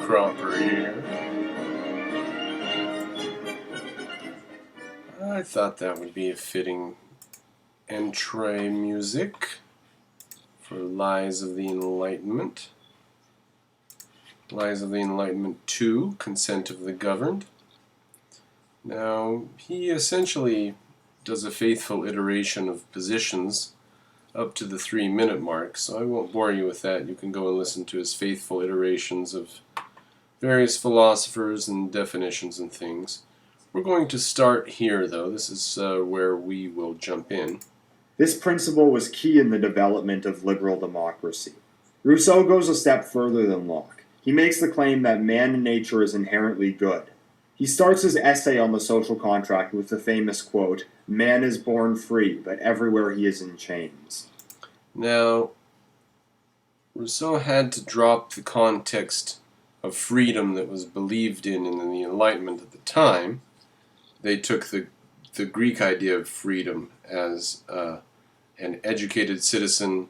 MrCropper here. I thought that would be a fitting entree music for Lies of the Enlightenment. Lies of the Enlightenment 2, Consent of the Governed. Now, he essentially does a faithful iteration of positions up to the 3-minute mark, so I won't bore you with that. You can go and listen to his faithful iterations of various philosophers and definitions and things. We're going to start here, though. This is where we will jump in. This principle was key in the development of liberal democracy. Rousseau goes a step further than Locke. He makes the claim that man in nature is inherently good. He starts his essay on the social contract with the famous quote, "Man is born free, but everywhere he is in chains." Now, Rousseau had to drop the context of freedom that was believed in the Enlightenment at the time. They took the Greek idea of freedom as an educated citizen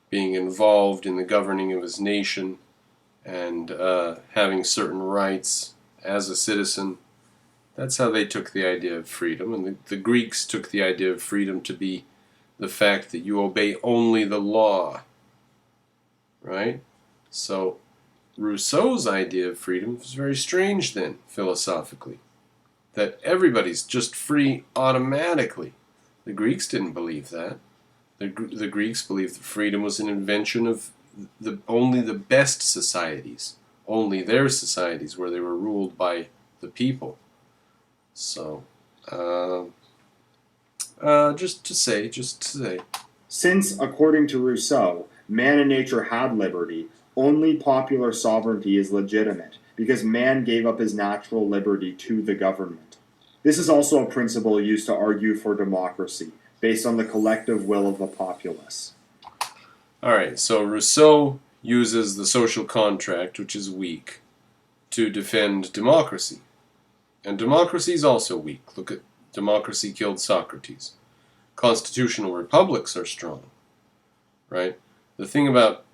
being involved in the governing of his nation and having certain rights as a citizen. That's how they took the idea of freedom. And the Greeks took the idea of freedom to be the fact that you obey only the law. Right? So Rousseau's idea of freedom was very strange then, philosophically. That everybody's just free automatically. The Greeks didn't believe that. The Greeks believed that freedom was an invention of only the best societies. Only their societies where they were ruled by the people. So, just to say. Since, according to Rousseau, man in nature had liberty, only popular sovereignty is legitimate, because man gave up his natural liberty to the government. This is also a principle used to argue for democracy, based on the collective will of the populace. Alright, so Rousseau uses the social contract, which is weak, to defend democracy. And democracy is also weak. Look at democracy killed Socrates. Constitutional republics are strong. Right? The thing about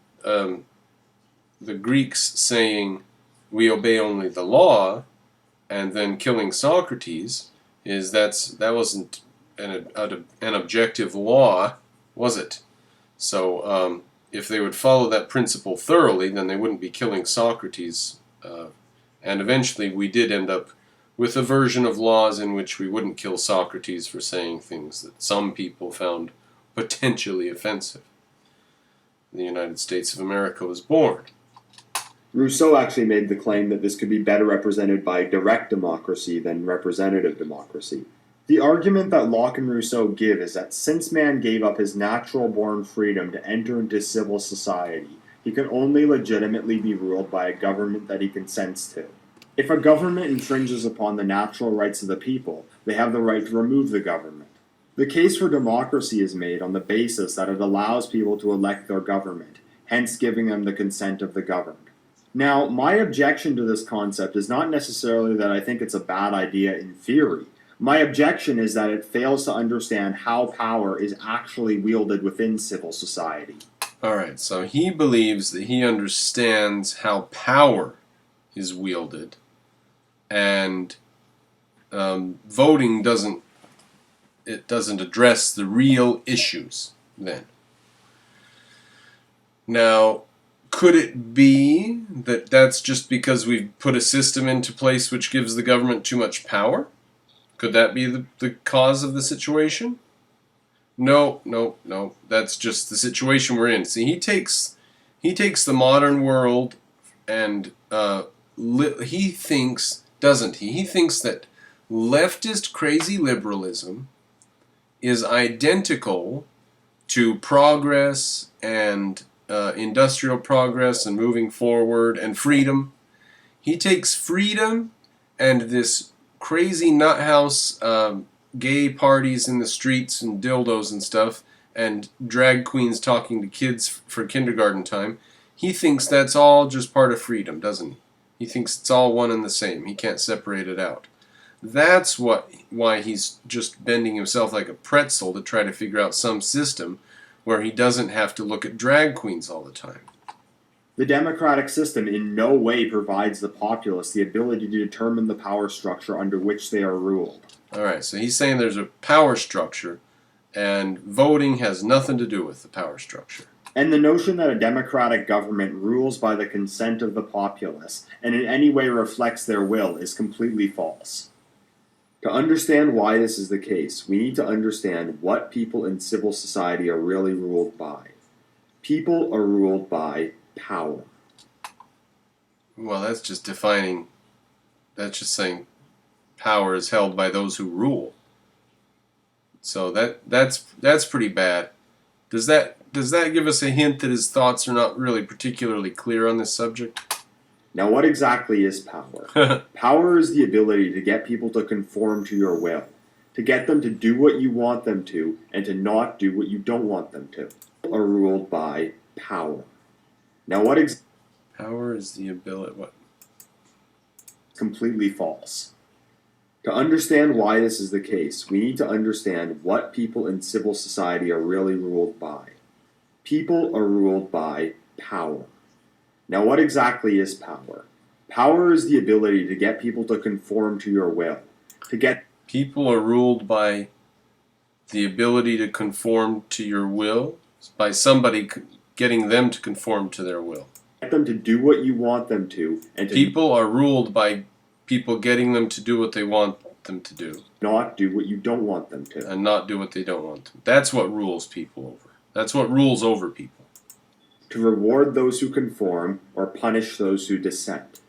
the Greeks saying we obey only the law and then killing Socrates is that wasn't an objective law, was it? So if they would follow that principle thoroughly, then they wouldn't be killing Socrates. And eventually we did end up with a version of laws in which we wouldn't kill Socrates for saying things that some people found potentially offensive. The United States of America was born. Rousseau actually made the claim that this could be better represented by direct democracy than representative democracy. The argument that Locke and Rousseau give is that since man gave up his natural-born freedom to enter into civil society, he can only legitimately be ruled by a government that he consents to. If a government infringes upon the natural rights of the people, they have the right to remove the government. The case for democracy is made on the basis that it allows people to elect their government, hence giving them the consent of the governed. Now, my objection to this concept is not necessarily that I think it's a bad idea in theory. My objection is that it fails to understand how power is actually wielded within civil society. Alright, so he believes that he understands how power is wielded, and voting doesn't address the real issues then. Now, could it be that that's just because we've put a system into place which gives the government too much power? Could that be the cause of the situation? No. That's just the situation we're in. See, he takes the modern world and he thinks, doesn't he? He thinks that leftist crazy liberalism is identical to progress and industrial progress and moving forward and freedom. He takes freedom and this crazy nut house gay parties in the streets and dildos and stuff and drag queens talking to kids for kindergarten time. He thinks that's all just part of freedom, doesn't he? He thinks it's all one and the same. He can't separate it out. That's why he's just bending himself like a pretzel to try to figure out some system where he doesn't have to look at drag queens all the time. The democratic system in no way provides the populace the ability to determine the power structure under which they are ruled. Alright, so he's saying there's a power structure, and voting has nothing to do with the power structure. And the notion that a democratic government rules by the consent of the populace and in any way reflects their will is completely false. To understand why this is the case, we need to understand what people in civil society are really ruled by. People are ruled by power. Well, that's just saying power is held by those who rule. So that's pretty bad. Does that give us a hint that his thoughts are not really particularly clear on this subject? Now, what exactly is power? Power is the ability to get people to conform to your will, to get them to do what you want them to, and to not do what you don't want them to. People are ruled by power. Now, power is the ability. What? Completely false. To understand why this is the case, we need to understand what people in civil society are really ruled by. People are ruled by power. Now, what exactly is power? Power is the ability to get people to conform to your will. People are ruled by the ability to conform to your will, by somebody getting them to conform to their will. Get them to do what you want them to, and people are ruled by people getting them to do what they want them to do. Not do what you don't want them to. And not do what they don't want them. That's what rules people over. That's what rules over people. To reward those who conform or punish those who dissent.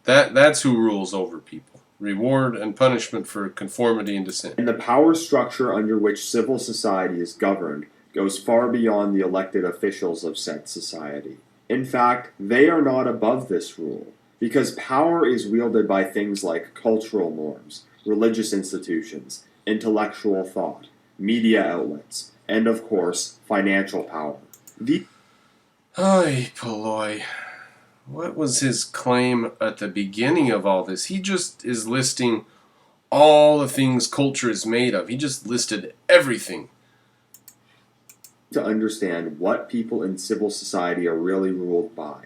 That's who rules over people. Reward and punishment for conformity and dissent. And the power structure under which civil society is governed goes far beyond the elected officials of said society. In fact, they are not above this rule, because power is wielded by things like cultural norms, religious institutions, intellectual thought, media outlets, and of course, financial power. Ay, Polloy. What was his claim at the beginning of all this? He just is listing all the things culture is made of. He just listed everything. To understand what people in civil society are really ruled by.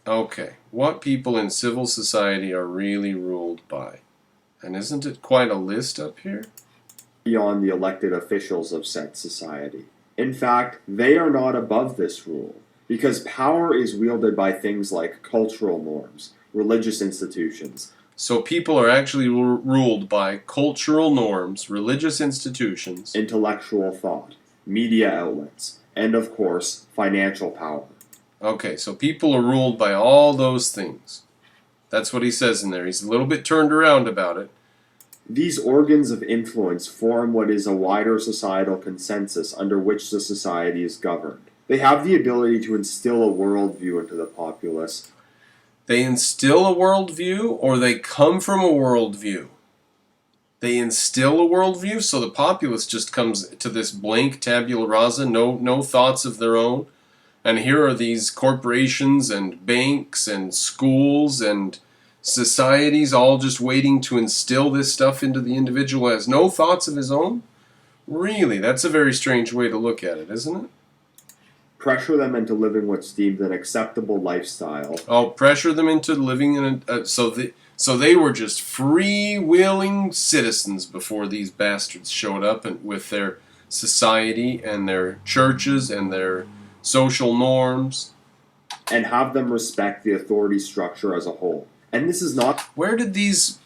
Okay, what people in civil society are really ruled by. And isn't it quite a list up here? Beyond the elected officials of said society. In fact, they are not above this rule, because power is wielded by things like cultural norms, religious institutions. So people are actually ruled by cultural norms, religious institutions, intellectual thought, media outlets, and of course, financial power. Okay, so people are ruled by all those things. That's what he says in there. He's a little bit turned around about it. These organs of influence form what is a wider societal consensus under which the society is governed. They have the ability to instill a worldview into the populace. They instill a worldview, or they come from a worldview? They instill a worldview, so the populace just comes to this blank tabula rasa, no thoughts of their own. And here are these corporations and banks and schools and societies all just waiting to instill this stuff into the individual who has no thoughts of his own? Really, that's a very strange way to look at it, isn't it? Pressure them into living what's deemed an acceptable lifestyle. Oh, pressure them into living in a... So they were just free-willing citizens before these bastards showed up and with their society and their churches and their social norms. And have them respect the authority structure as a whole. And this is not... Where did this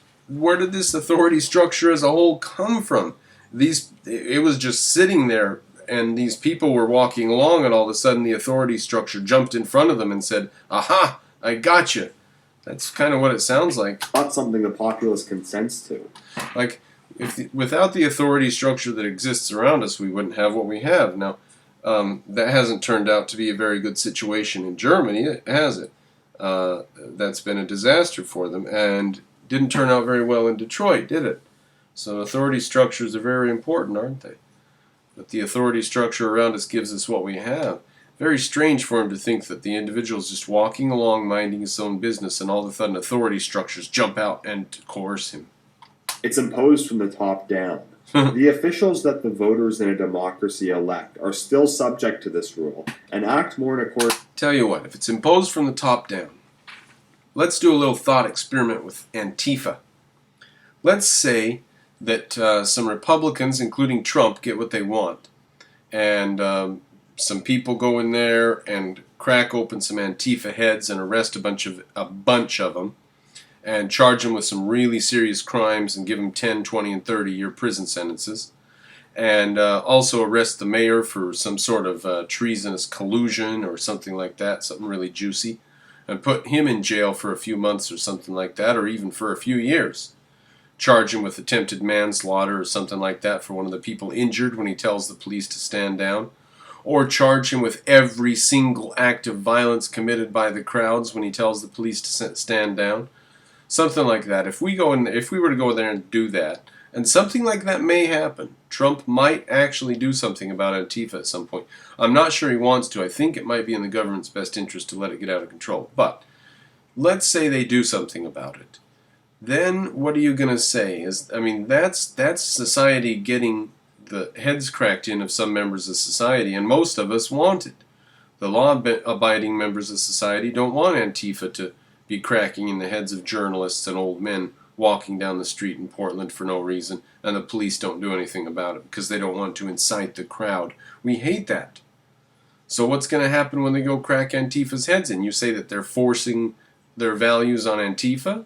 authority structure as a whole come from? It was just sitting there, and these people were walking along, and all of a sudden the authority structure jumped in front of them and said, "Aha, I got you." That's kind of what it sounds like. Not something the populace consents to. Like, without the authority structure that exists around us, we wouldn't have what we have. Now, that hasn't turned out to be a very good situation in Germany, has it? That's been a disaster for them, and didn't turn out very well in Detroit, did it? So authority structures are very important, aren't they? But the authority structure around us gives us what we have. Very strange for him to think that the individual is just walking along, minding his own business, and all of a sudden authority structures jump out and coerce him. It's imposed from the top down. The officials that the voters in a democracy elect are still subject to this rule and act more in accordance. Tell you what, if it's imposed from the top down, let's do a little thought experiment with Antifa. Let's say that some Republicans, including Trump, get what they want, and some people go in there and crack open some Antifa heads and arrest a bunch of them, and charge them with some really serious crimes and give them 10, 20, and 30-year prison sentences, and also arrest the mayor for some sort of treasonous collusion or something like that, something really juicy, and put him in jail for a few months or something like that, or even for a few years. Charge him with attempted manslaughter or something like that for one of the people injured when he tells the police to stand down. Or charge him with every single act of violence committed by the crowds when he tells the police to stand down. Something like that. If we were to go there and do that, and something like that may happen, Trump might actually do something about Antifa at some point. I'm not sure he wants to. I think it might be in the government's best interest to let it get out of control. But let's say they do something about it. Then what are you going to say? That's society getting the heads cracked in of some members of society, and most of us want it. The law-abiding members of society don't want Antifa to be cracking in the heads of journalists and old men walking down the street in Portland for no reason, and the police don't do anything about it because they don't want to incite the crowd. We hate that. So what's going to happen when they go crack Antifa's heads in? You say that they're forcing their values on Antifa?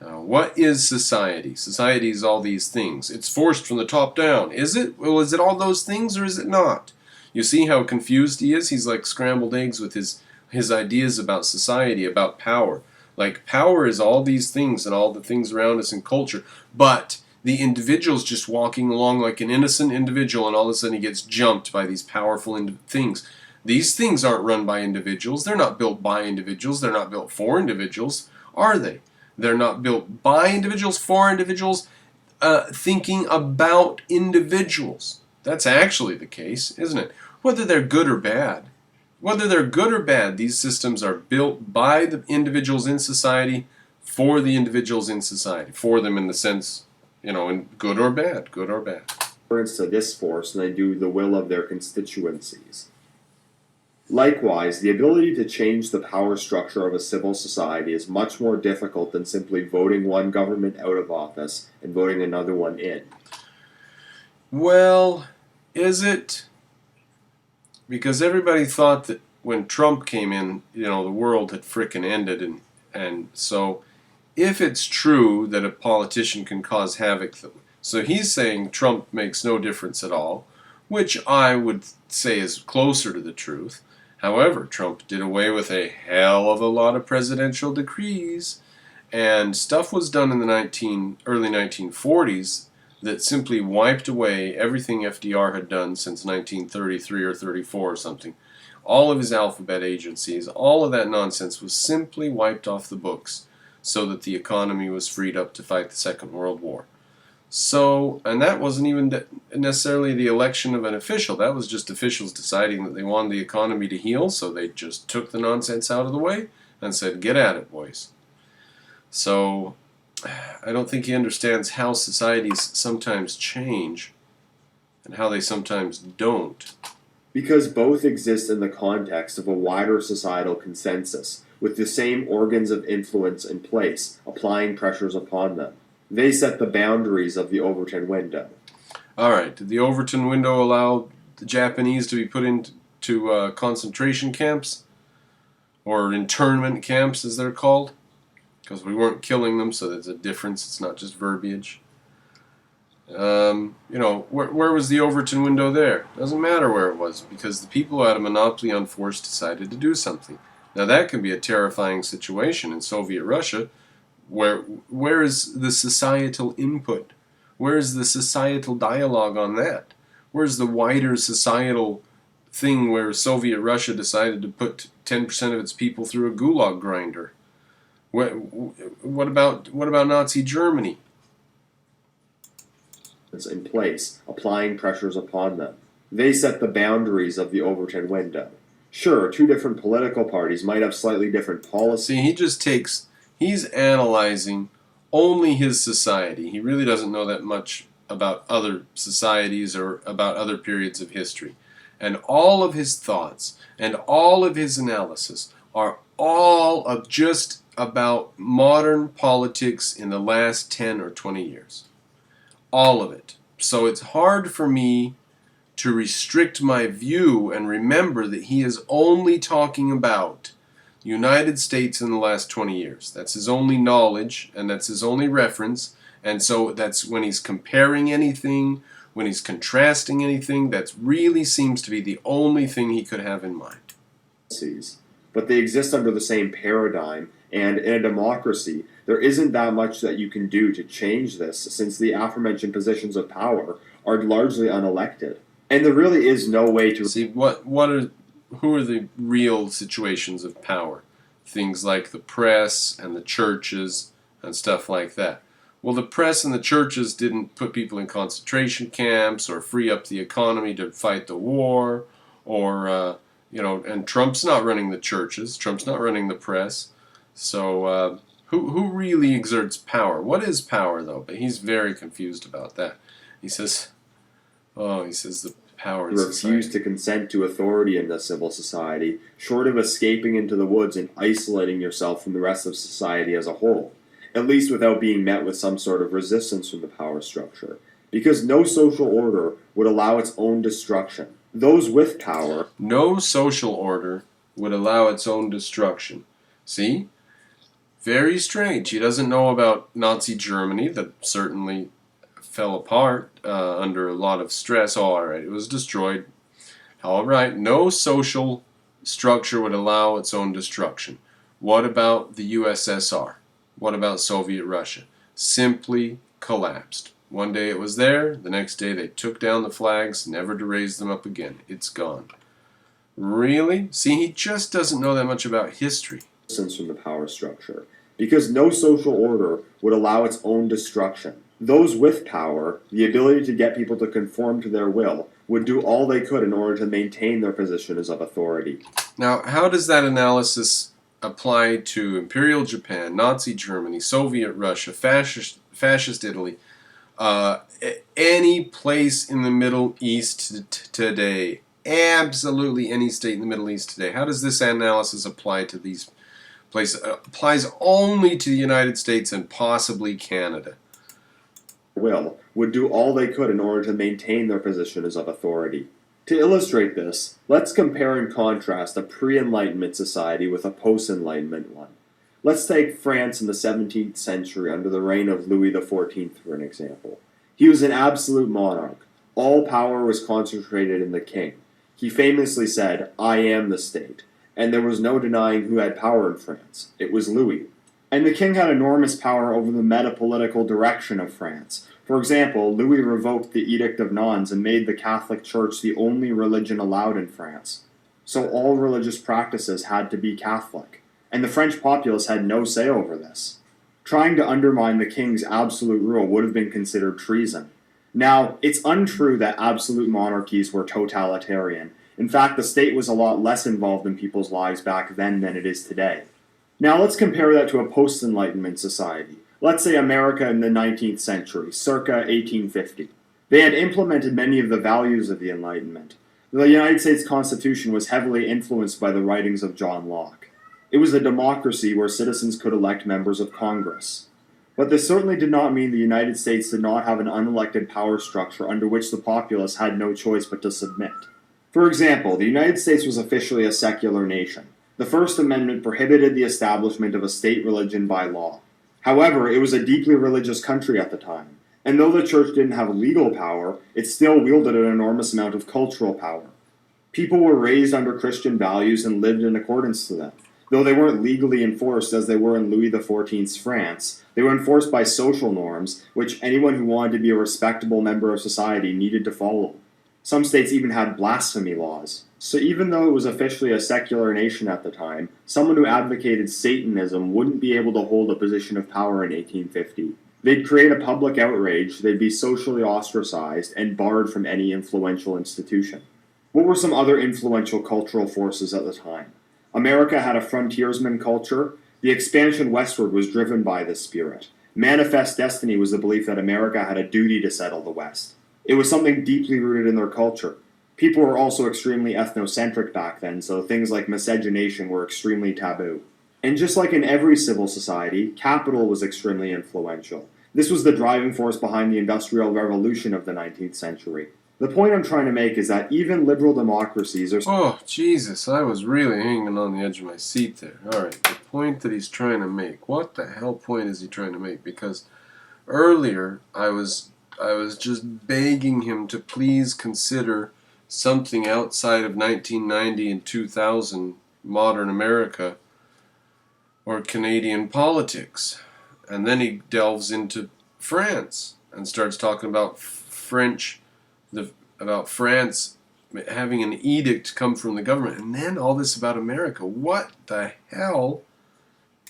What is society? Society is all these things. It's forced from the top down. Is it? Well, is it all those things or is it not? You see how confused he is? He's like scrambled eggs with his ideas about society, about power. Like, power is all these things and all the things around us in culture, but the individual's just walking along like an innocent individual, and all of a sudden he gets jumped by these powerful things. These things aren't run by individuals. They're not built by individuals. They're not built for individuals, are they? They're not built by individuals, for individuals, thinking about individuals. That's actually the case, isn't it? Whether they're good or bad. Whether they're good or bad, these systems are built by the individuals in society, for the individuals in society. For them in the sense, in good or bad, good or bad. To this force, and they do the will of their constituencies. Likewise, the ability to change the power structure of a civil society is much more difficult than simply voting one government out of office and voting another one in. Well, is it? Because everybody thought that when Trump came in, the world had frickin' ended, and so if it's true that a politician can cause havoc, so he's saying Trump makes no difference at all, which I would say is closer to the truth. However, Trump did away with a hell of a lot of presidential decrees, and stuff was done in the early 1940s that simply wiped away everything FDR had done since 1933 or 34 or something. All of his alphabet agencies, all of that nonsense was simply wiped off the books so that the economy was freed up to fight the Second World War. So, and that wasn't even necessarily the election of an official. That was just officials deciding that they wanted the economy to heal, so they just took the nonsense out of the way and said, get at it, boys. So, I don't think he understands how societies sometimes change and how they sometimes don't. Because both exist in the context of a wider societal consensus, with the same organs of influence in place, applying pressures upon them. They set the boundaries of the Overton window. All right. Did the Overton window allow the Japanese to be put into concentration camps? Or internment camps, as they're called? Because we weren't killing them, so there's a difference. It's not just verbiage. Where was the Overton window there? Doesn't matter where it was, because the people who had a monopoly on force decided to do something. Now that can be a terrifying situation in Soviet Russia. Where is the societal input? Where is the societal dialogue on that? Where's the wider societal thing where Soviet Russia decided to put 10% of its people through a gulag grinder? What about Nazi Germany? In place, applying pressures upon them. They set the boundaries of the Overton window. Sure, two different political parties might have slightly different policies. See, he's analyzing only his society. He really doesn't know that much about other societies or about other periods of history. and all of his thoughts and all of his analysis are all of just about modern politics in the last 10 or 20 years. All of it. So it's hard for me to restrict my view and remember that he is only talking about the United States in the last 20 years. That's his only knowledge, and that's his only reference. And so that's when he's comparing anything, when he's contrasting anything, that really seems to be the only thing he could have in mind. But they exist under the same paradigm, and in a democracy, there isn't that much that you can do to change this, since the aforementioned positions of power are largely unelected. And there really is no way to see who are the real situations of power? Things like the press and the churches and stuff like that. Well, the press and the churches didn't put people in concentration camps or free up the economy to fight the war, or and Trump's not running the churches. Trump's not running the press. So who really exerts power? What is power, though? But he's very confused about that. He says the power is refuse to consent to authority in the civil society, short of escaping into the woods and isolating yourself from the rest of society as a whole, at least without being met with some sort of resistance from the power structure, because no social order would allow its own destruction. Those with power... No social order would allow its own destruction. See? Very strange. He doesn't know about Nazi Germany, that certainly fell apart under a lot of stress. Oh, all right, it was destroyed. All right, no social structure would allow its own destruction. What about the USSR? What about Soviet Russia? Simply collapsed. One day it was there, the next day they took down the flags, never to raise them up again. It's gone. Really? See, he just doesn't know that much about history. From the power structure, because no social order would allow its own destruction. Those with power, the ability to get people to conform to their will, would do all they could in order to maintain their positions of authority. Now, how does that analysis apply to Imperial Japan, Nazi Germany, Soviet Russia, fascist Italy, any place in the Middle East today? Absolutely any state in the Middle East today. How does this analysis apply to these places? It applies only to the United States and possibly Canada. Would do all they could in order to maintain their positions of authority. To illustrate this, let's compare and contrast a pre-Enlightenment society with a post-Enlightenment one. Let's take France in the 17th century under the reign of Louis XIV for an example. He was an absolute monarch. All power was concentrated in the king. He famously said, "I am the state," and there was no denying who had power in France. It was Louis. And the king had enormous power over the metapolitical direction of France. For example, Louis revoked the Edict of Nantes and made the Catholic Church the only religion allowed in France. So all religious practices had to be Catholic, and the French populace had no say over this. Trying to undermine the king's absolute rule would have been considered treason. Now, it's untrue that absolute monarchies were totalitarian. In fact, the state was a lot less involved in people's lives back then than it is today. Now let's compare that to a post-Enlightenment society. Let's say America in the 19th century, circa 1850. They had implemented many of the values of the Enlightenment. The United States Constitution was heavily influenced by the writings of John Locke. It was a democracy where citizens could elect members of Congress. But this certainly did not mean the United States did not have an unelected power structure under which the populace had no choice but to submit. For example, the United States was officially a secular nation. The First Amendment prohibited the establishment of a state religion by law. However, it was a deeply religious country at the time, and though the church didn't have legal power, it still wielded an enormous amount of cultural power. People were raised under Christian values and lived in accordance to them. Though they weren't legally enforced as they were in Louis XIV's France, they were enforced by social norms, which anyone who wanted to be a respectable member of society needed to follow. Some states even had blasphemy laws. So even though it was officially a secular nation at the time, someone who advocated Satanism wouldn't be able to hold a position of power in 1850. They'd create a public outrage, they'd be socially ostracized, and barred from any influential institution. What were some other influential cultural forces at the time? America had a frontiersman culture. The expansion westward was driven by this spirit. Manifest destiny was the belief that America had a duty to settle the West. It was something deeply rooted in their culture. People were also extremely ethnocentric back then, so things like miscegenation were extremely taboo. And just like in every civil society, capital was extremely influential. This was the driving force behind the Industrial Revolution of the 19th century. The point I'm trying to make is that even liberal democracies are... Oh, Jesus, I was really hanging on the edge of my seat there. Alright, the point that he's trying to make. What the hell point is he trying to make? Because earlier, I was just begging him to please consider something outside of 1990 and 2000 modern America or Canadian politics. And then he delves into France and starts talking about about France having an edict come from the government, and then all this about America. What the hell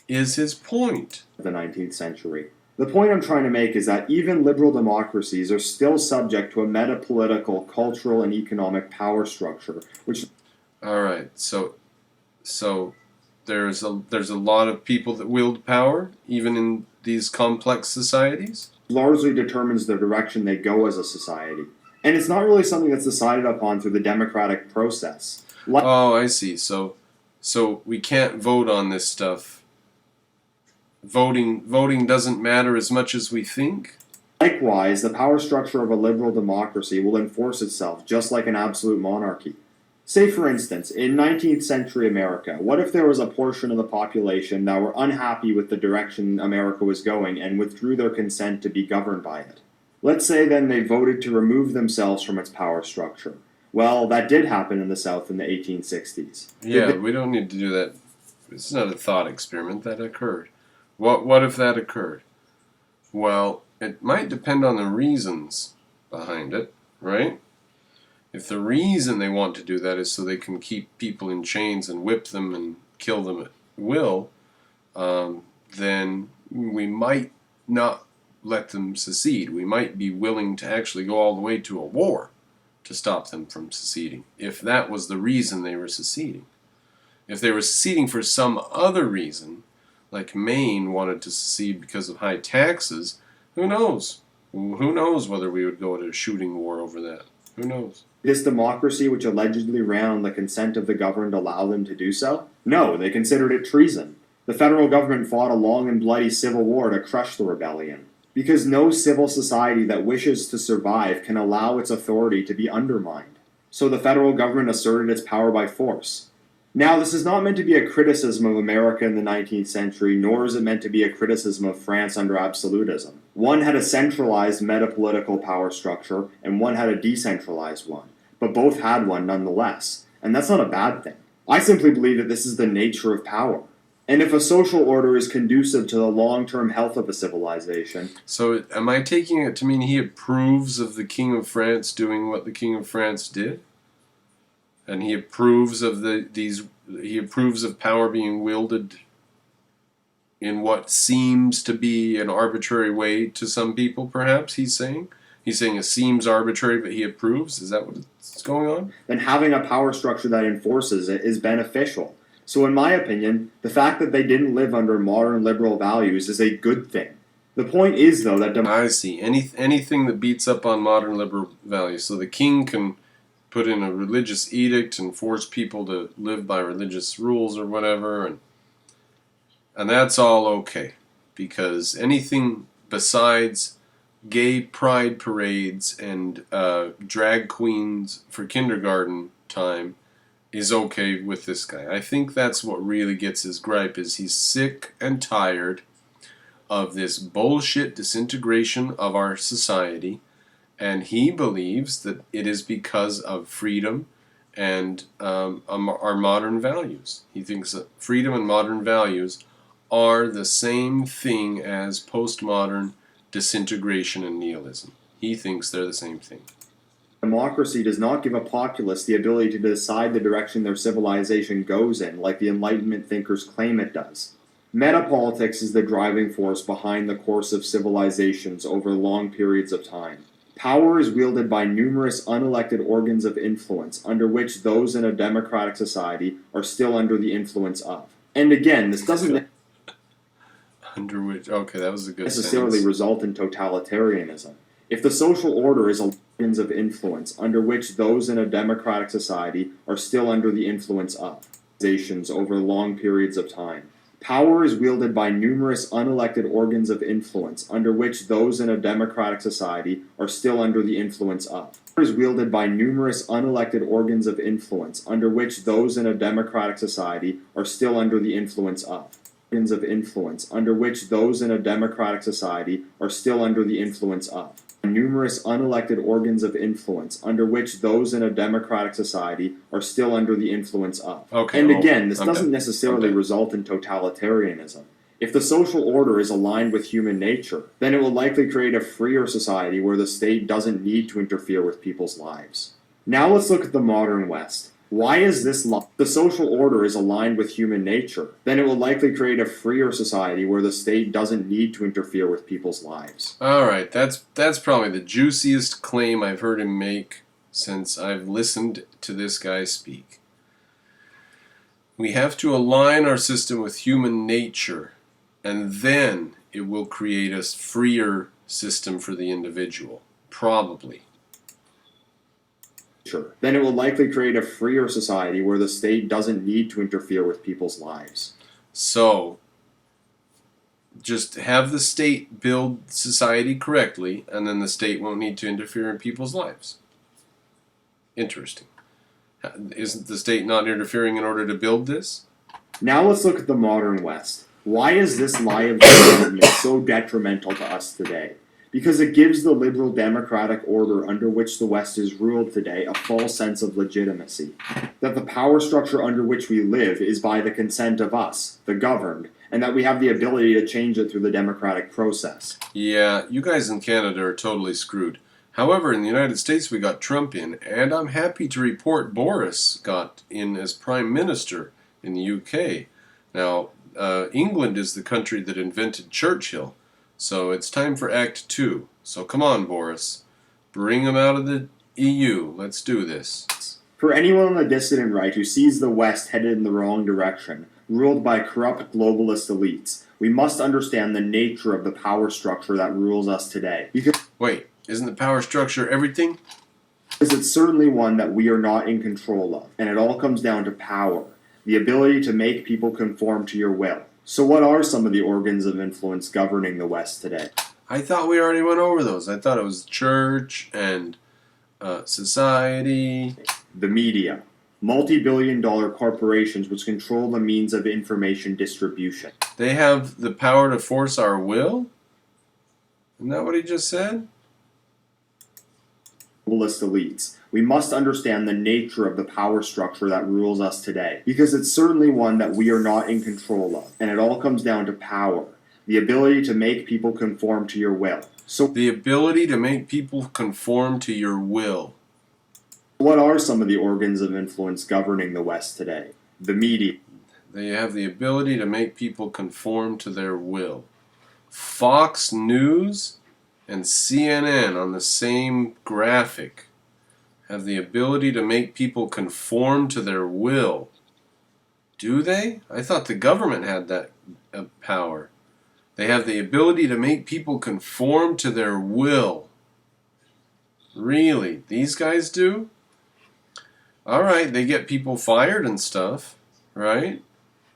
is his point? The 19th century. The point I'm trying to make is that even liberal democracies are still subject to a metapolitical, cultural, and economic power structure, which... Alright, so there's a lot of people that wield power, even in these complex societies? Largely determines the direction they go as a society. And it's not really something that's decided upon through the democratic process. Oh, I see. So we can't vote on this stuff. Voting doesn't matter as much as we think? Likewise, the power structure of a liberal democracy will enforce itself just like an absolute monarchy. Say, for instance, in 19th century America, what if there was a portion of the population that were unhappy with the direction America was going and withdrew their consent to be governed by it? Let's say then they voted to remove themselves from its power structure. Well, that did happen in the South in the 1860s. Yeah, we don't need to do that. It's not a thought experiment. That occurred. What if that occurred? Well, it might depend on the reasons behind it, right? If the reason they want to do that is so they can keep people in chains and whip them and kill them at will, then we might not let them secede. We might be willing to actually go all the way to a war to stop them from seceding, if that was the reason they were seceding. If they were seceding for some other reason, like Maine wanted to secede because of high taxes, who knows? Who knows whether we would go to a shooting war over that? Who knows? This democracy, which allegedly ran on the consent of the governed, allow them to do so? No, they considered it treason. The federal government fought a long and bloody civil war to crush the rebellion. Because no civil society that wishes to survive can allow its authority to be undermined. So the federal government asserted its power by force. Now, this is not meant to be a criticism of America in the 19th century, nor is it meant to be a criticism of France under absolutism. One had a centralized metapolitical power structure, and one had a decentralized one. But both had one nonetheless. And that's not a bad thing. I simply believe that this is the nature of power. And if a social order is conducive to the long-term health of a civilization... So, am I taking it to mean he approves of the King of France doing what the King of France did? And he approves of he approves of power being wielded in what seems to be an arbitrary way to some people, perhaps, he's saying? He's saying it seems arbitrary, but he approves? Is that what's going on? Then having a power structure that enforces it is beneficial. So in my opinion, the fact that they didn't live under modern liberal values is a good thing. The point is, though, that... I see. Anything that beats up on modern liberal values. So the king can put in a religious edict and force people to live by religious rules or whatever, and that's all okay. Because anything besides gay pride parades and drag queens for kindergarten time is okay with this guy. I think that's what really gets his gripe, is he's sick and tired of this bullshit disintegration of our society, and he believes that it is because of freedom and our modern values. He thinks that freedom and modern values are the same thing as postmodern disintegration and nihilism. He thinks they're the same thing. Democracy does not give a populace the ability to decide the direction their civilization goes in, like the Enlightenment thinkers claim it does. Metapolitics is the driving force behind the course of civilizations over long periods of time. Power is wielded by numerous unelected organs of influence, under which those in a democratic society are still under the influence of. And again, this doesn't under which, okay, that was a good necessarily sentence. result in totalitarianism. If the social order is a organs of influence under which those in a democratic society are still under the influence of over long periods of time. Power is wielded by numerous unelected organs of influence under which those in a democratic society are still under the influence of. Power is wielded by numerous unelected organs of influence under which those in a democratic society are still under the influence of. Organs of influence under which those in a democratic society are still under the influence of. Numerous unelected organs of influence under which those in a democratic society are still under the influence of. Okay, and again, this I'm doesn't done. necessarily result in totalitarianism. If the social order is aligned with human nature, then it will likely create a freer society where the state doesn't need to interfere with people's lives. Now let's look at the modern West. Why is this the social order is aligned with human nature? Then it will likely create a freer society where the state doesn't need to interfere with people's lives. All right, that's probably the juiciest claim I've heard him make since I've listened to this guy speak. We have to align our system with human nature, and then it will create a freer system for the individual. Probably. Then it will likely create a freer society where the state doesn't need to interfere with people's lives. So, just have the state build society correctly, and then the state won't need to interfere in people's lives. Interesting. Isn't the state not interfering in order to build this? Now let's look at the modern West. Why is this lie of development so detrimental to us today? Because it gives the liberal democratic order under which the West is ruled today a false sense of legitimacy. That the power structure under which we live is by the consent of us, the governed, and that we have the ability to change it through the democratic process. Yeah, you guys in Canada are totally screwed. However, in the United States we got Trump in, and I'm happy to report Boris got in as Prime Minister in the UK. Now, England is the country that invented Churchill. So it's time for Act 2. So come on, Boris. Bring him out of the EU. Let's do this. For anyone on the dissident right who sees the West headed in the wrong direction, ruled by corrupt globalist elites, we must understand the nature of the power structure that rules us today. Wait, isn't the power structure everything? Because it's certainly one that we are not in control of, and it all comes down to power, the ability to make people conform to your will. So what are some of the organs of influence governing the West today? I thought we already went over those. I thought it was church and society. The media. Multi-billion-dollar corporations which control the means of information distribution. They have the power to force our will? Isn't that what he just said? Globalist elites. We must understand the nature of the power structure that rules us today, because it's certainly one that we are not in control of, and it all comes down to power, the ability to make people conform to your will. So, the ability to make people conform to your will. What are some of the organs of influence governing the West today? The media. They have the ability to make people conform to their will. Fox News and CNN on the same graphic have the ability to make people conform to their will. Do they? I thought the government had that power. They have the ability to make people conform to their will. Really? These guys do? Alright, they get people fired and stuff, right?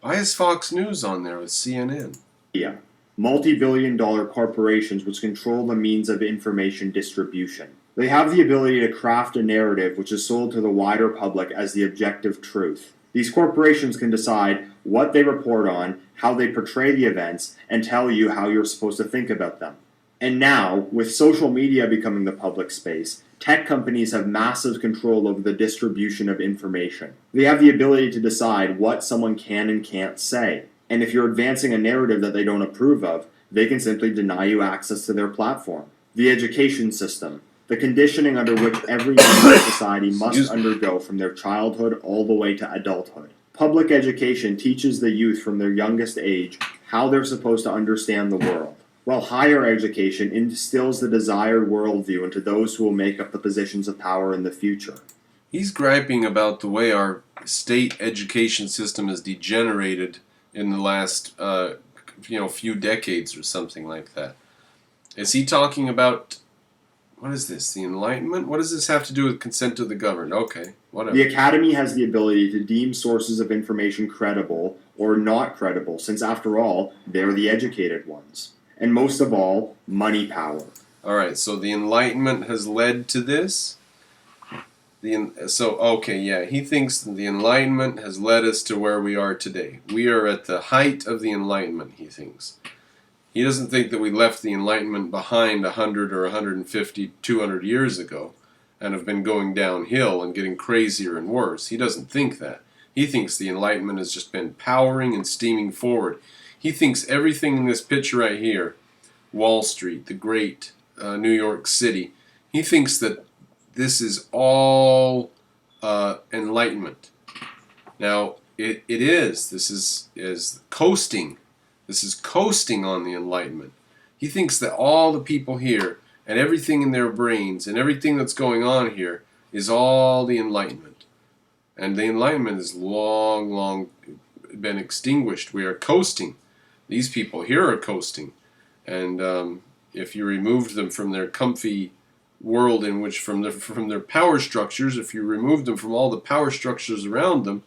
Why is Fox News on there with CNN? Yeah. Multi-billion-dollar corporations which control the means of information distribution. They have the ability to craft a narrative which is sold to the wider public as the objective truth. These corporations can decide what they report on, how they portray the events, and tell you how you're supposed to think about them. And now, with social media becoming the public space, tech companies have massive control over the distribution of information. They have the ability to decide what someone can and can't say. And if you're advancing a narrative that they don't approve of, they can simply deny you access to their platform. The education system. The conditioning under which every member of society must undergo from their childhood all the way to adulthood. Public education teaches the youth from their youngest age how they're supposed to understand the world, while higher education instills the desired worldview into those who will make up the positions of power in the future. He's griping about the way our state education system has degenerated in the last few decades or something like that. Is he talking about What is this? The Enlightenment? What does this have to do with consent of the governed? Okay, whatever. The Academy has the ability to deem sources of information credible or not credible, since after all, they're the educated ones. And most of all, money power. Alright, so the Enlightenment has led to this? He thinks the Enlightenment has led us to where we are today. We are at the height of the Enlightenment, he thinks. He doesn't think that we left the Enlightenment behind 100 or 150, 200 years ago and have been going downhill and getting crazier and worse. He doesn't think that. He thinks the Enlightenment has just been powering and steaming forward. He thinks everything in this picture right here, Wall Street, the great New York City, he thinks that this is all Enlightenment. Now, it is. This is coasting. This is coasting on the Enlightenment. He thinks that all the people here and everything in their brains and everything that's going on here is all the Enlightenment. And the Enlightenment has long, long been extinguished. We are coasting. These people here are coasting. And if you removed them from their comfy world in which from their power structures, if you removed them from all the power structures around them,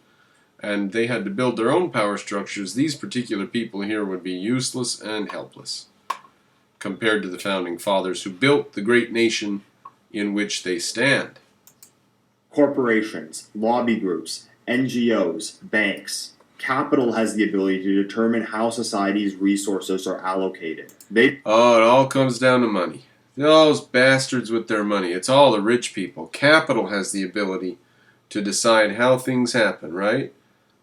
and they had to build their own power structures, these particular people here would be useless and helpless compared to the founding fathers who built the great nation in which they stand. Corporations, lobby groups, NGOs, banks. Capital has the ability to determine how society's resources are allocated. It all comes down to money. Those bastards with their money. It's all the rich people. Capital has the ability to decide how things happen, right?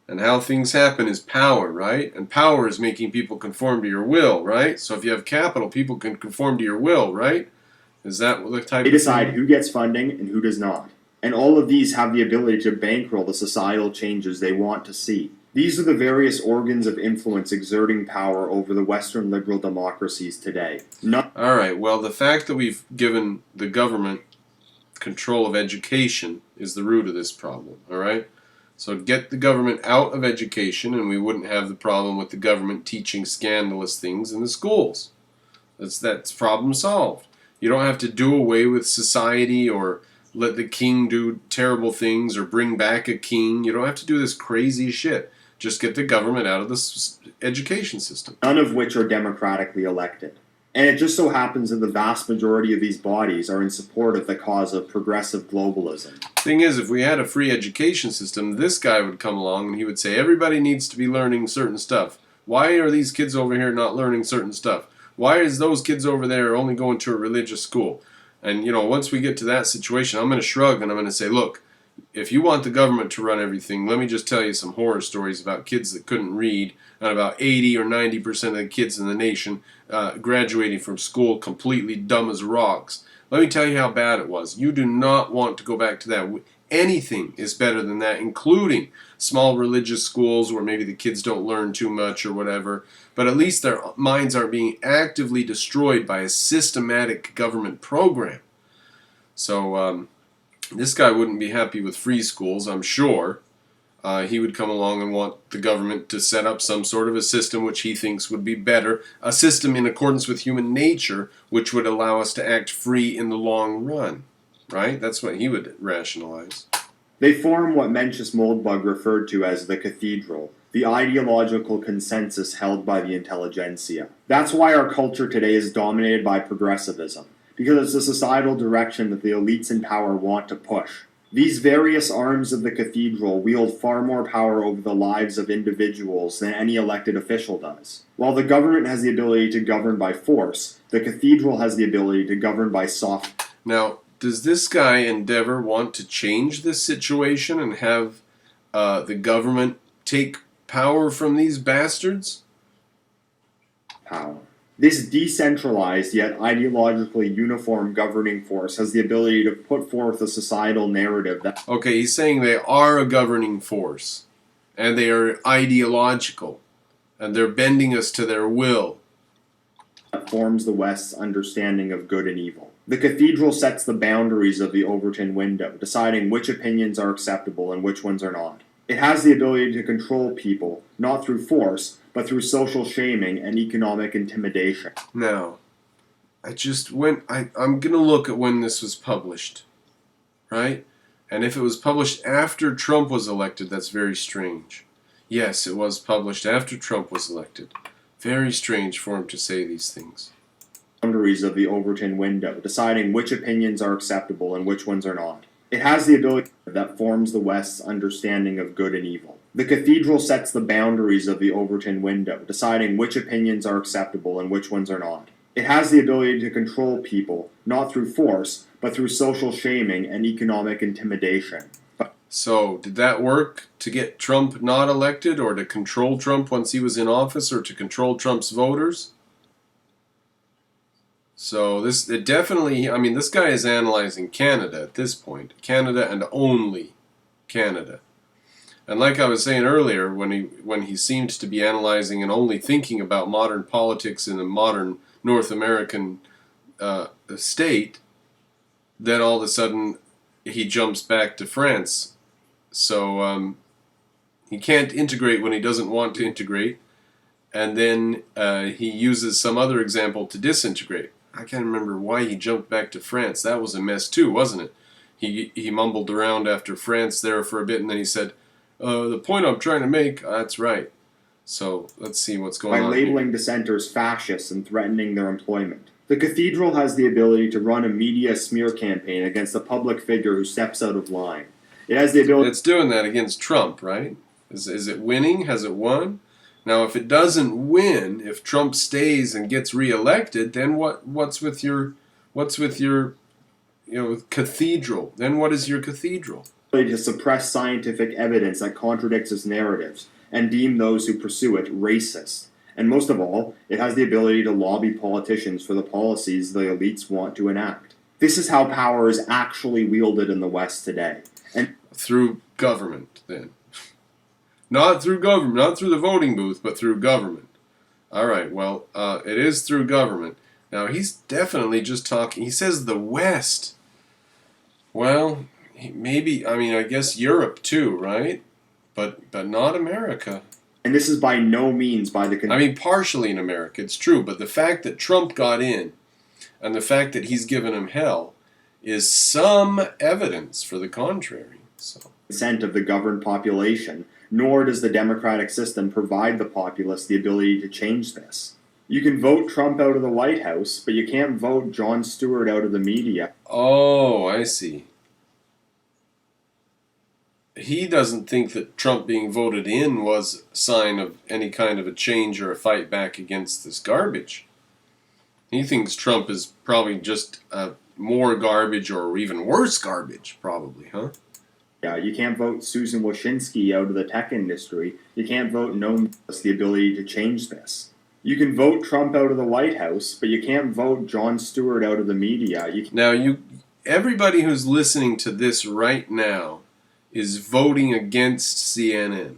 And how things happen is power, right? And power is making people conform to your will, right? So if you have capital, people can conform to your will, right? Is that the type They of decide thing? who gets funding and who does not. And all of these have the ability to bankroll the societal changes they want to see. These are the various organs of influence exerting power over the Western liberal democracies today. Alright, well, the fact that we've given the government control of education is the root of this problem, alright? So get the government out of education and we wouldn't have the problem with the government teaching scandalous things in the schools. That's problem solved. You don't have to do away with society or let the king do terrible things or bring back a king. You don't have to do this crazy shit. Just get the government out of the education system. None of which are democratically elected. And it just so happens that the vast majority of these bodies are in support of the cause of progressive globalism. Thing is, if we had a free education system, this guy would come along and he would say, everybody needs to be learning certain stuff. Why are these kids over here not learning certain stuff? Why is those kids over there only going to a religious school? And, once we get to that situation, I'm going to shrug and I'm going to say, look, if you want the government to run everything, let me just tell you some horror stories about kids that couldn't read, and about 80 or 90% of the kids in the nation graduating from school completely dumb as rocks. Let me tell you how bad it was. You do not want to go back to that. Anything is better than that, including small religious schools where maybe the kids don't learn too much or whatever, but at least their minds aren't being actively destroyed by a systematic government program. So, this guy wouldn't be happy with free schools, I'm sure. He would come along and want the government to set up some sort of a system which he thinks would be better, a system in accordance with human nature which would allow us to act free in the long run. Right? That's what he would rationalize. They form what Mencius Moldbug referred to as the cathedral, the ideological consensus held by the intelligentsia. That's why our culture today is dominated by progressivism, because it's the societal direction that the elites in power want to push. These various arms of the cathedral wield far more power over the lives of individuals than any elected official does. While the government has the ability to govern by force, the cathedral has the ability to govern by soft. Now, does this guy Endeavor want to change this situation and have the government take power from these bastards? Power. This decentralized yet ideologically uniform governing force has the ability to put forth a societal narrative that... Okay, he's saying they are a governing force, and they are ideological, and they're bending us to their will. That forms the West's understanding of good and evil. The cathedral sets the boundaries of the Overton window, deciding which opinions are acceptable and which ones are not. It has the ability to control people, not through force, but through social shaming and economic intimidation. Now, I'm going to look at when this was published, right? And if it was published after Trump was elected, that's very strange. Yes, it was published after Trump was elected. Very strange for him to say these things. Boundaries of the Overton window, deciding which opinions are acceptable and which ones are not. It has the ability that forms the West's understanding of good and evil. The cathedral sets the boundaries of the Overton window, deciding which opinions are acceptable and which ones are not. It has the ability to control people, not through force, but through social shaming and economic intimidation. So, did that work to get Trump not elected, or to control Trump once he was in office, or to control Trump's voters? So this guy is analyzing Canada at this point. Canada and only Canada. And like I was saying earlier, when he seemed to be analyzing and only thinking about modern politics in a modern North American state, then all of a sudden he jumps back to France. So he can't integrate when he doesn't want to integrate, and then he uses some other example to disintegrate. I can't remember why he jumped back to France. That was a mess too, wasn't it? He mumbled around after France there for a bit, and then he said, the point I'm trying to make, that's right. So let's see what's going on. By labeling dissenters fascists and threatening their employment. The cathedral has the ability to run a media smear campaign against a public figure who steps out of line. It has the ability... It's doing that against Trump, right? Is it winning? Has it won? Now, if it doesn't win, if Trump stays and gets reelected, then what's with your cathedral? Then what is your cathedral? To suppress scientific evidence that contradicts its narratives and deem those who pursue it racist. And most of all, it has the ability to lobby politicians for the policies the elites want to enact. This is how power is actually wielded in the West today. And through government, then. Not through government, not through the voting booth, but through government. All right, well, it is through government. Now, he's definitely just talking. He says the West. Well, maybe, I guess Europe too, right? But not America. And this is by no means by the... partially in America, it's true. But the fact that Trump got in, and the fact that he's given him hell, is some evidence for the contrary. So. Consent of the governed population, nor does the democratic system provide the populace the ability to change this. You can vote Trump out of the White House, but you can't vote Jon Stewart out of the media. Oh, I see. He doesn't think that Trump being voted in was a sign of any kind of a change or a fight back against this garbage. He thinks Trump is probably just more garbage or even worse garbage, probably, huh? Yeah, you can't vote Susan Wojcicki out of the tech industry. You can't vote no the ability to change this. You can vote Trump out of the White House, but you can't vote Jon Stewart out of the media. Everybody who's listening to this right now is voting against CNN.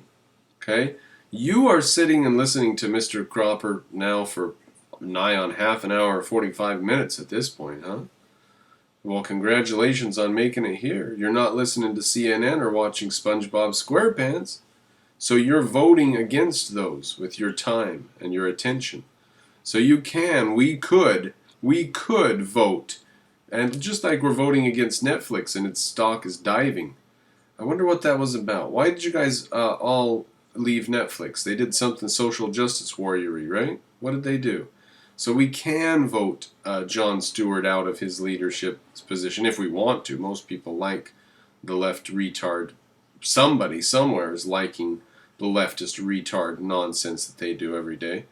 Okay? You are sitting and listening to MrCropper now for nigh on half an hour, 45 minutes at this point, huh? Well, congratulations on making it here. You're not listening to CNN or watching SpongeBob SquarePants. So you're voting against those with your time and your attention. So we could vote. And just like we're voting against Netflix and its stock is diving. I wonder what that was about. Why did you guys all leave Netflix? They did something social justice warrior-y, right? What did they do? So we can vote Jon Stewart out of his leadership position if we want to. Most people like the left retard. Somebody somewhere is liking the leftist retard nonsense that they do every day.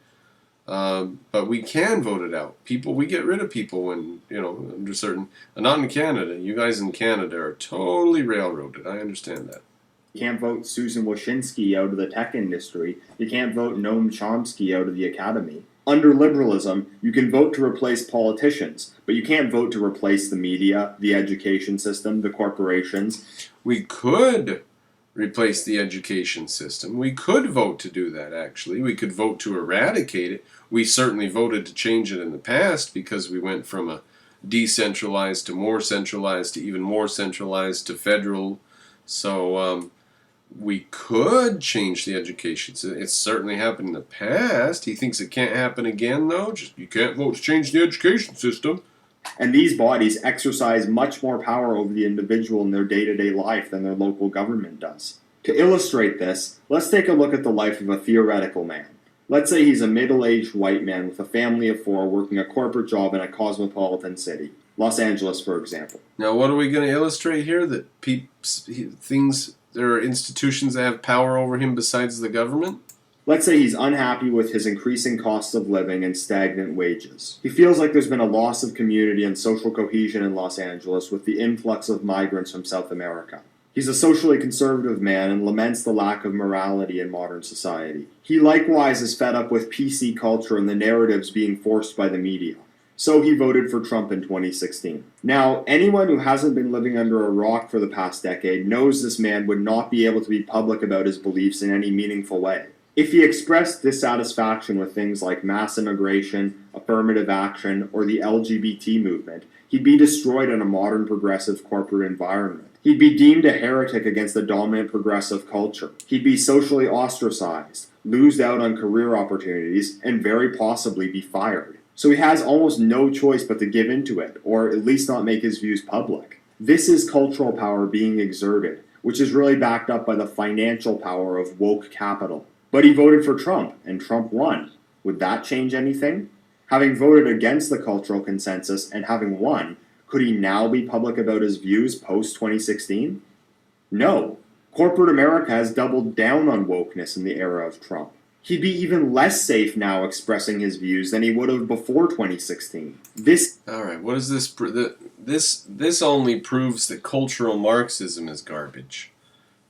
But we can vote it out. We get rid of people when, under certain... Not in Canada. You guys in Canada are totally railroaded. I understand that. You can't vote Susan Wojcicki out of the tech industry. You can't vote Noam Chomsky out of the academy. Under liberalism, you can vote to replace politicians, but you can't vote to replace the media, the education system, the corporations. We could replace the education system. We could vote to do that, actually. We could vote to eradicate it. We certainly voted to change it in the past because we went from a decentralized to more centralized to even more centralized to federal. So we could change the education. It's certainly happened in the past. He thinks it can't happen again, though. Just you can't vote to change the education system. And these bodies exercise much more power over the individual in their day-to-day life than their local government does. To illustrate this, let's take a look at the life of a theoretical man. Let's say he's a middle-aged white man with a family of 4 working a corporate job in a cosmopolitan city. Los Angeles, for example. Now, what are we going to illustrate here? That there are institutions that have power over him besides the government? Let's say he's unhappy with his increasing cost of living and stagnant wages. He feels like there's been a loss of community and social cohesion in Los Angeles with the influx of migrants from South America. He's a socially conservative man and laments the lack of morality in modern society. He likewise is fed up with PC culture and the narratives being forced by the media. So he voted for Trump in 2016. Now, anyone who hasn't been living under a rock for the past decade knows this man would not be able to be public about his beliefs in any meaningful way. If he expressed dissatisfaction with things like mass immigration, affirmative action, or the LGBT movement, he'd be destroyed in a modern progressive corporate environment. He'd be deemed a heretic against the dominant progressive culture. He'd be socially ostracized, lose out on career opportunities, and very possibly be fired. So he has almost no choice but to give into it, or at least not make his views public. This is cultural power being exerted, which is really backed up by the financial power of woke capital. But he voted for Trump, and Trump won. Would that change anything? Having voted against the cultural consensus and having won, could he now be public about his views post-2016? No. Corporate America has doubled down on wokeness in the era of Trump. He'd be even less safe now expressing his views than he would have before 2016. All right, what is this? This only proves that cultural Marxism is garbage.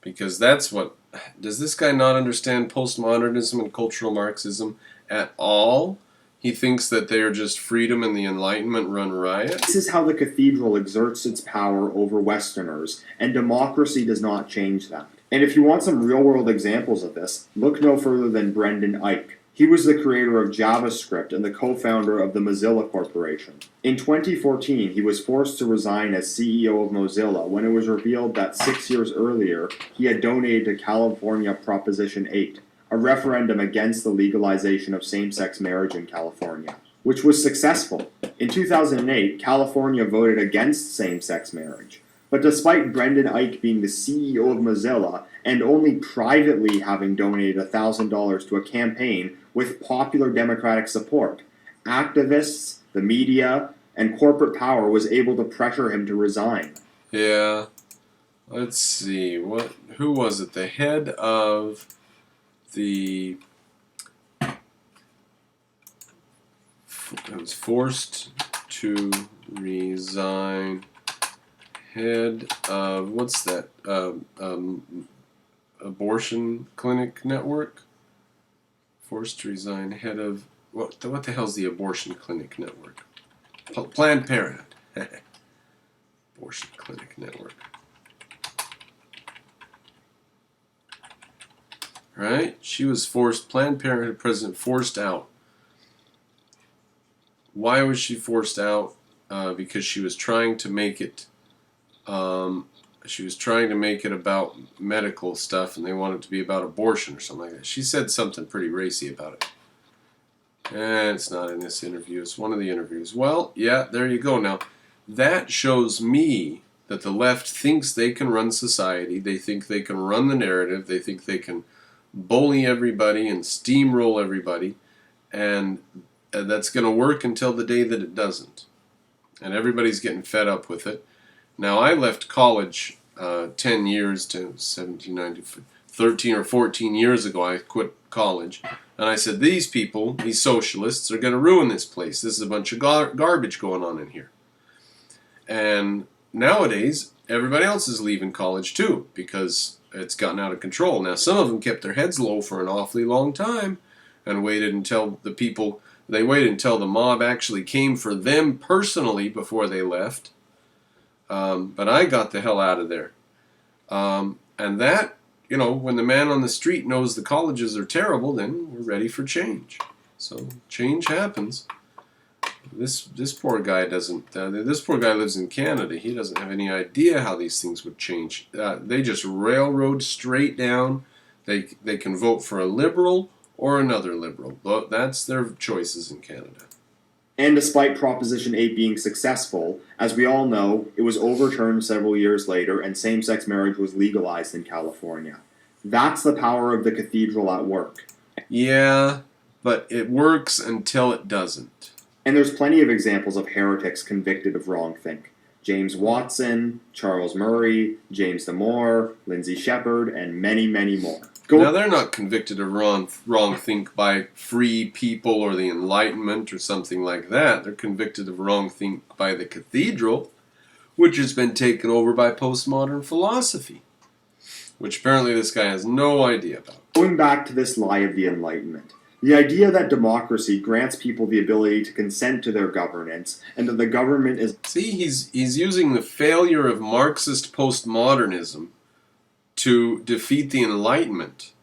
Because that's what... Does this guy not understand postmodernism and cultural Marxism at all? He thinks that they are just freedom and the Enlightenment run riot? This is how the cathedral exerts its power over Westerners, and democracy does not change that. And if you want some real-world examples of this, look no further than Brendan Eich. He was the creator of JavaScript and the co-founder of the Mozilla Corporation. In 2014, he was forced to resign as CEO of Mozilla when it was revealed that 6 years earlier, he had donated to California Proposition 8, a referendum against the legalization of same-sex marriage in California, which was successful. In 2008, California voted against same-sex marriage. But despite Brendan Eich being the CEO of Mozilla and only privately having donated $1,000 to a campaign with popular Democratic support, activists, the media, and corporate power was able to pressure him to resign. Yeah. Let's see. Who was it? The head of the... It was forced to resign... Head of, what's that, abortion clinic network? Forced to resign, head of, what the hell's the abortion clinic network? Planned Parenthood. Abortion clinic network. Right? She was forced, Planned Parenthood president forced out. Why was she forced out? Because she was trying to make it about medical stuff, and they wanted it to be about abortion or something like that. She said something pretty racy about it. And it's not in this interview. It's one of the interviews. Well, yeah, there you go. Now, that shows me that the left thinks they can run society. They think they can run the narrative. They think they can bully everybody and steamroll everybody. And that's going to work until the day that it doesn't. And everybody's getting fed up with it. Now, I left college 10 years to 13 or 14 years ago. I quit college. And I said, these people, these socialists, are going to ruin this place. This is a bunch of garbage going on in here. And nowadays, everybody else is leaving college too, because it's gotten out of control. Now, some of them kept their heads low for an awfully long time and waited until they waited until the mob actually came for them personally before they left. But I got the hell out of there. And that, when the man on the street knows the colleges are terrible, then we're ready for change. So change happens. This poor guy doesn't. This poor guy lives in Canada. He doesn't have any idea how these things would change. They just railroad straight down. They can vote for a liberal or another liberal. That's their choices in Canada. And despite Proposition 8 being successful, as we all know, it was overturned several years later and same-sex marriage was legalized in California. That's the power of the cathedral at work. Yeah, but it works until it doesn't. And there's plenty of examples of heretics convicted of wrongthink. James Watson, Charles Murray, James Damore, Lindsay Shepherd, and many, many more. Now, they're not convicted of wrongthink by free people or the Enlightenment or something like that. They're convicted of wrongthink by the cathedral, which has been taken over by postmodern philosophy, which apparently this guy has no idea about. Going back to this lie of the Enlightenment, the idea that democracy grants people the ability to consent to their governance and that the government is... See, he's using the failure of Marxist postmodernism to defeat the Enlightenment.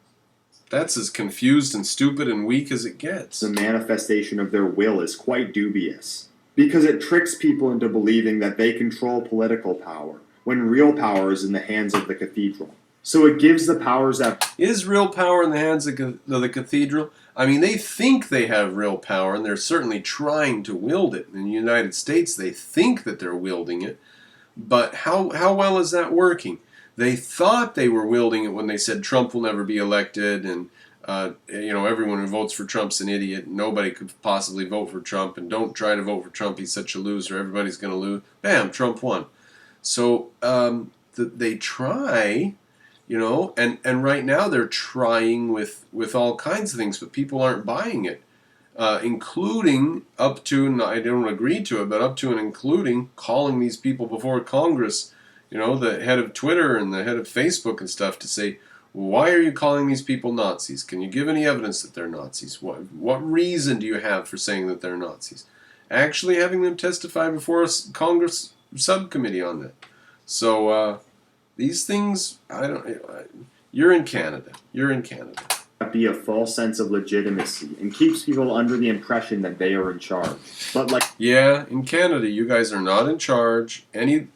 That's as confused and stupid and weak as it gets. The manifestation of their will is quite dubious, because it tricks people into believing that they control political power, when real power is in the hands of the cathedral. So it gives the powers that... Is real power in the hands of the cathedral? I mean, they think they have real power, and they're certainly trying to wield it. In the United States, they think that they're wielding it, but how well is that working? They thought they were wielding it when they said Trump will never be elected, and everyone who votes for Trump's an idiot. Nobody could possibly vote for Trump, and don't try to vote for Trump. He's such a loser. Everybody's going to lose. Bam, Trump won. So they try, and right now they're trying with all kinds of things, but people aren't buying it, including up to, and I don't agree to it, but up to and including calling these people before Congress, the head of Twitter and the head of Facebook and stuff, to say, why are you calling these people Nazis? Can you give any evidence that they're Nazis? What reason do you have for saying that they're Nazis? Actually having them testify before a Congress subcommittee on that. So these things, you're in Canada. You're in Canada. Be a false sense of legitimacy and keeps people under the impression that they are in charge. But yeah, in Canada, you guys are not in charge. Any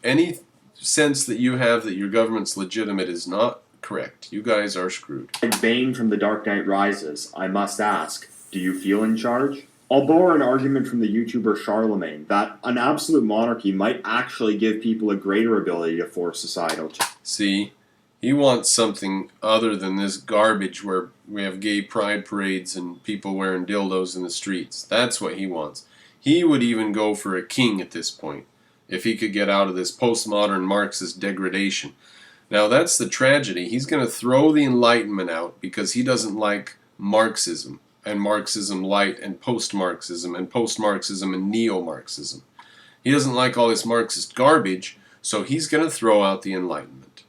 sense that you have that your government's legitimate is not correct. You guys are screwed. Like Bane from The Dark Knight Rises, I must ask, do you feel in charge? I'll borrow an argument from the YouTuber Charlemagne that an absolute monarchy might actually give people a greater ability to force societal change. See, he wants something other than this garbage where we have gay pride parades and people wearing dildos in the streets. That's what he wants. He would even go for a king at this point, if he could get out of this postmodern Marxist degradation. Now that's the tragedy. He's going to throw the Enlightenment out because he doesn't like Marxism and Marxism light and post-Marxism and neo-Marxism. He doesn't like all this Marxist garbage, so he's going to throw out the Enlightenment.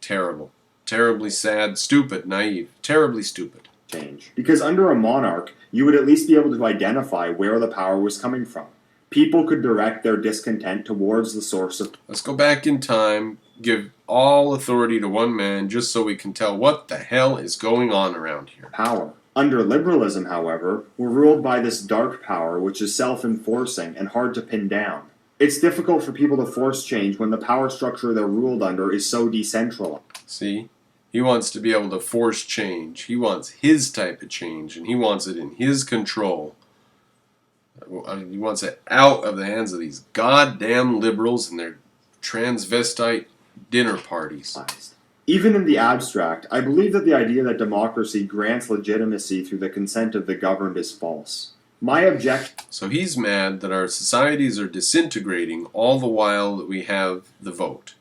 Terrible. Terribly sad, stupid, naive. Terribly stupid. Change. Because under a monarch, you would at least be able to identify where the power was coming from. People could direct their discontent towards the source of... Let's go back in time, give all authority to one man, just so we can tell what the hell is going on around here. Power. Under liberalism, however, we're ruled by this dark power which is self-enforcing and hard to pin down. It's difficult for people to force change when the power structure they're ruled under is so decentralized. See? He wants to be able to force change. He wants his type of change, and he wants it in his control. He wants it out of the hands of these goddamn liberals and their transvestite dinner parties. Even in the abstract, I believe that the idea that democracy grants legitimacy through the consent of the governed is false. My objection... So he's mad that our societies are disintegrating all the while that we have the vote.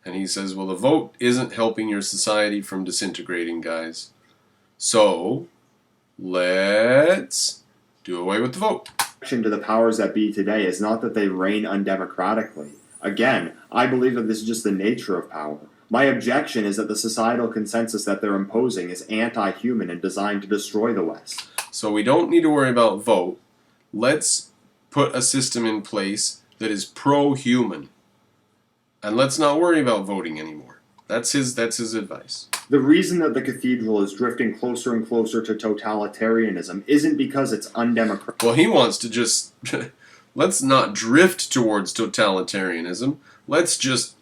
And he says, well, the vote isn't helping your society from disintegrating, guys. So, let's do away with the vote. To the powers that be today is not that they reign undemocratically. Again, I believe that this is just the nature of power. My objection is that the societal consensus that they're imposing is anti-human and designed to destroy the West. So we don't need to worry about vote. Let's put a system in place that is pro-human. And let's not worry about voting anymore. That's his advice. The reason that the cathedral is drifting closer and closer to totalitarianism isn't because it's undemocratic. Well, he wants to just let's not drift towards totalitarianism. Let's just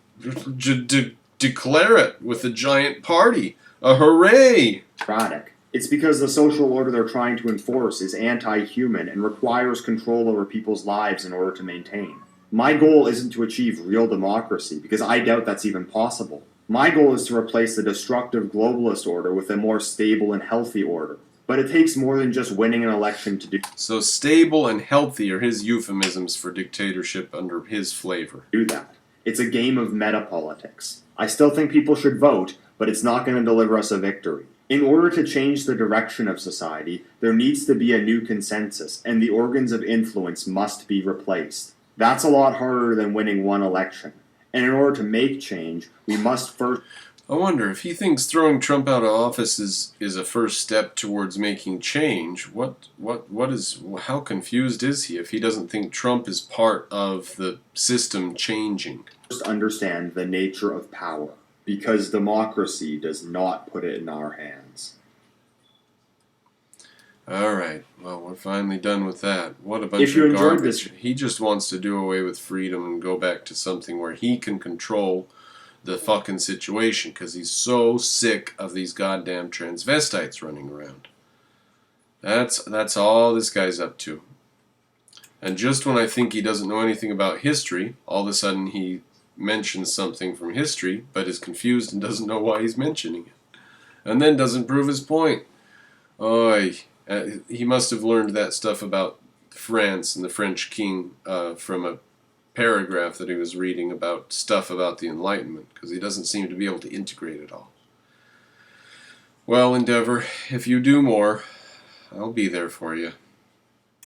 declare it with a giant party. A hooray! It's because the social order they're trying to enforce is anti-human and requires control over people's lives in order to maintain. My goal isn't to achieve real democracy, because I doubt that's even possible. My goal is to replace the destructive globalist order with a more stable and healthy order. But it takes more than just winning an election to So stable and healthy are his euphemisms for dictatorship under his flavor. do that. It's a game of meta-politics. I still think people should vote, but it's not going to deliver us a victory. In order to change the direction of society, there needs to be a new consensus, and the organs of influence must be replaced. That's a lot harder than winning one election. And in order to make change, we must first... I wonder if he thinks throwing Trump out of office is a first step towards making change. How confused is he if he doesn't think Trump is part of the system changing? understand the nature of power, because democracy does not put it in our hands. Alright, well, we're finally done with that. What a bunch If you of enjoyed garbage. this- He just wants to do away with freedom and go back to something where he can control the fucking situation, because he's so sick of these goddamn transvestites running around. That's all this guy's up to. And just when I think he doesn't know anything about history, all of a sudden he mentions something from history, but is confused and doesn't know why he's mentioning it. And then doesn't prove his point. Oy. He must have learned that stuff about France and the French king from a paragraph that he was reading about stuff about the Enlightenment, because he doesn't seem to be able to integrate it all. Well, Endeavor, if you do more, I'll be there for you.